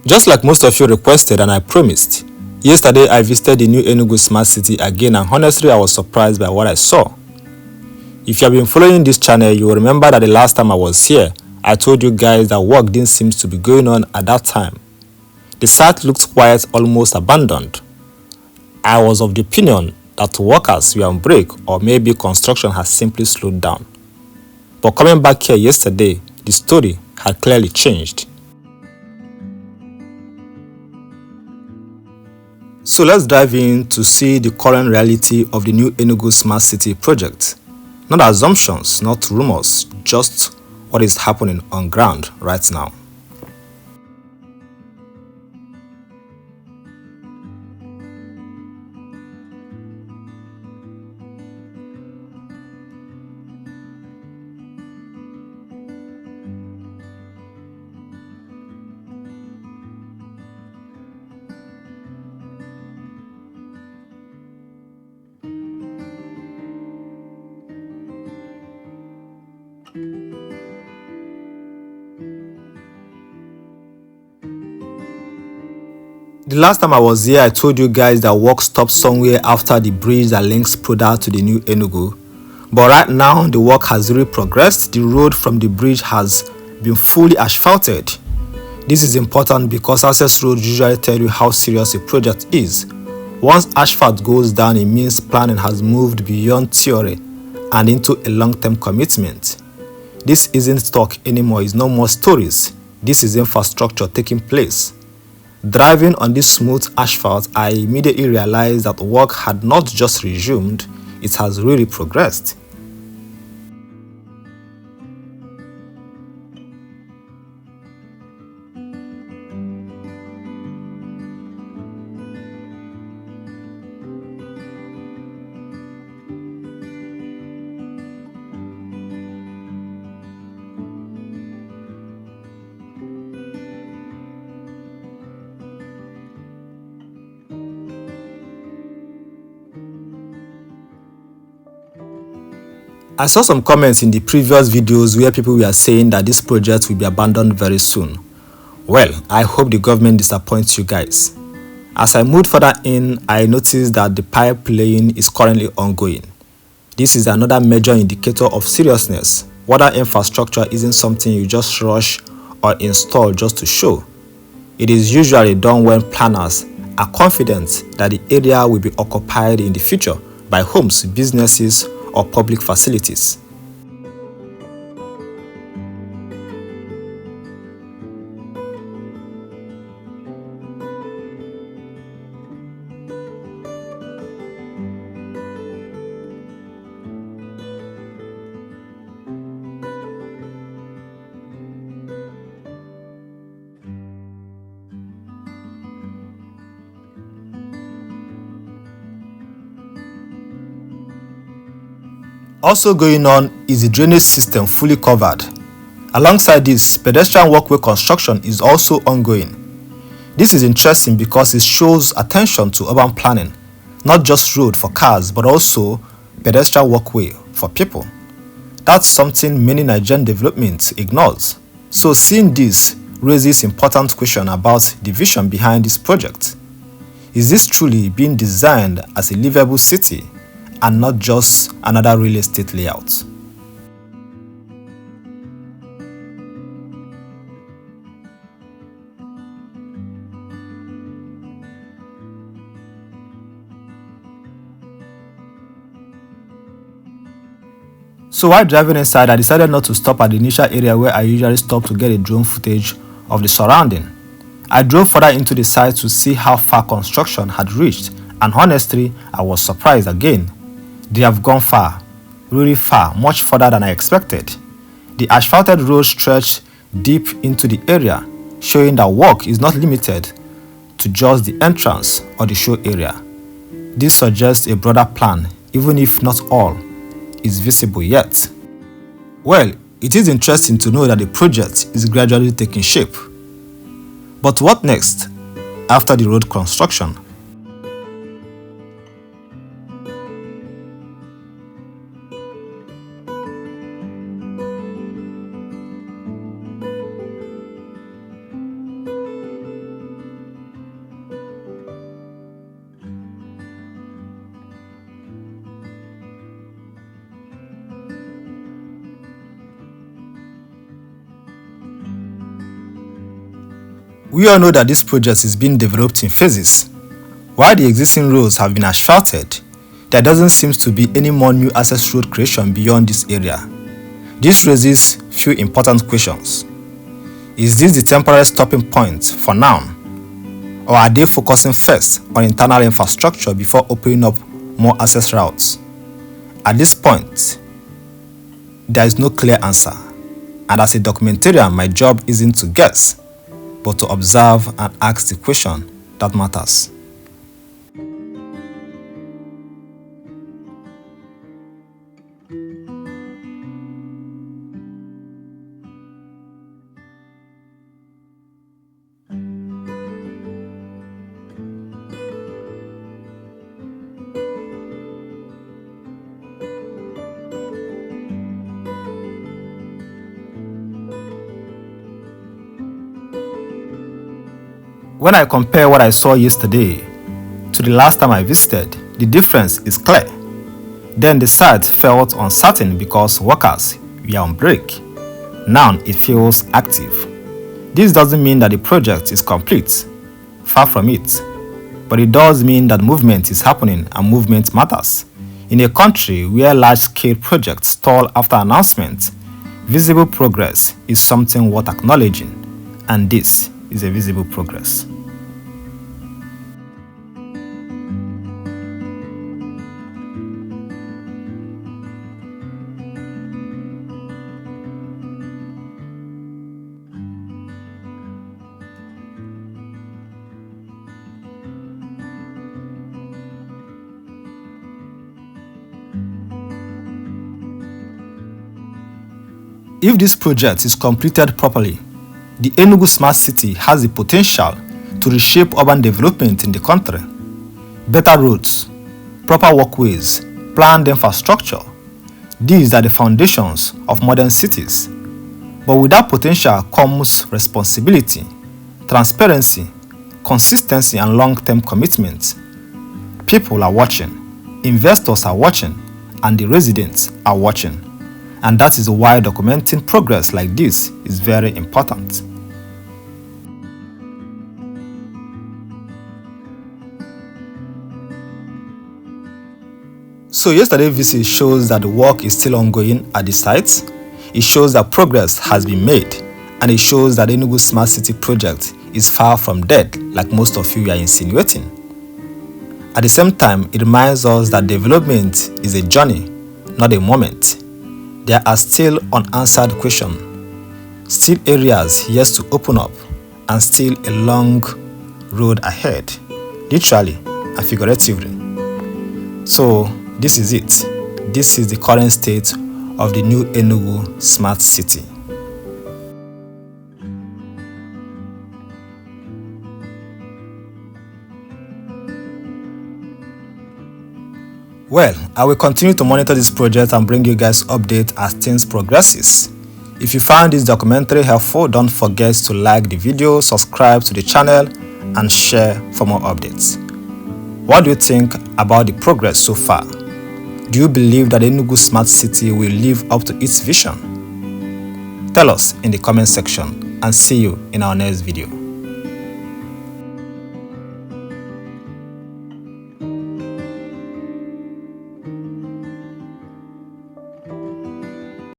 Just like most of you requested and I promised, yesterday I visited the new Enugu Smart City again, and honestly I was surprised by what I saw. If you have been following this channel, you will remember that the last time I was here, I told you guys that work didn't seem to be going on at that time. The site looked quiet, almost abandoned. I was of the opinion that workers were on break, or maybe construction has simply slowed down. But coming back here yesterday, the story had clearly changed. So let's dive in to see the current reality of the new Enugu Smart City project. Not assumptions, not rumors, just what is happening on ground right now. The last time I was here, I told you guys that work stopped somewhere after the bridge that links Proda to the new Enugu. But right now, the work has really progressed. The road from the bridge has been fully asphalted. This is important because access roads usually tell you how serious a project is. Once asphalt goes down, it means planning has moved beyond theory and into a long-term commitment. This isn't talk anymore, it's no more stories. This is infrastructure taking place. Driving on this smooth asphalt, I immediately realized that work had not just resumed, it has really progressed. I saw some comments in the previous videos where people were saying that this project will be abandoned very soon. Well, I hope the government disappoints you guys. As I moved further in, I noticed that the pipe laying is currently ongoing. This is another major indicator of seriousness. Water infrastructure isn't something you just rush or install just to show. It is usually done when planners are confident that the area will be occupied in the future by homes, businesses, or public facilities. Also going on is the drainage system fully covered. Alongside this, pedestrian walkway construction is also ongoing. This is interesting because it shows attention to urban planning, not just road for cars but also pedestrian walkway for people. That's something many Nigerian development ignores. So seeing this raises important question about the vision behind this project. Is this truly being designed as a livable city and not just another real estate layout? So while driving inside, I decided not to stop at the initial area where I usually stop to get a drone footage of the surrounding. I drove further into the site to see how far construction had reached, and honestly, I was surprised again. They have gone far, really far, much further than I expected. The asphalted road stretched deep into the area, showing that work is not limited to just the entrance or the show area. This suggests a broader plan, even if not all is visible yet. Well, it is interesting to know that the project is gradually taking shape. But what next after the road construction? We all know that this project is being developed in phases. While the existing roads have been asphalted, there doesn't seem to be any more new access road creation beyond this area. This raises few important questions. Is this the temporary stopping point for now? Or are they focusing first on internal infrastructure before opening up more access routes? At this point, there is no clear answer, and as a documentarian, my job isn't to guess, but to observe and ask the question that matters. When I compare what I saw yesterday to the last time I visited, the difference is clear. Then the site felt uncertain because workers were on break. Now it feels active. This doesn't mean that the project is complete, far from it, but it does mean that movement is happening and movement matters. In a country where large-scale projects stall after announcement, visible progress is something worth acknowledging, and this is a visible progress. If this project is completed properly, the Enugu Smart City has the potential to reshape urban development in the country. Better roads, proper walkways, planned infrastructure. These are the foundations of modern cities. But with that potential comes responsibility, transparency, consistency, and long-term commitment. People are watching, investors are watching, and the residents are watching. And that is why documenting progress like this is very important. So yesterday's visit shows that the work is still ongoing at the site. It shows that progress has been made, and it shows that the Enugu Smart City project is far from dead, like most of you are insinuating. At the same time, it reminds us that development is a journey, not a moment. There are still unanswered questions, still areas yet to open up, and still a long road ahead, literally and figuratively. So this is it. This is the current state of the new Enugu Smart City. Well, I will continue to monitor this project and bring you guys updates as things progresses. If you found this documentary helpful, don't forget to like the video, subscribe to the channel, and share for more updates. What do you think about the progress so far? Do you believe that Enugu Smart City will live up to its vision? Tell us in the comment section, and see you in our next video.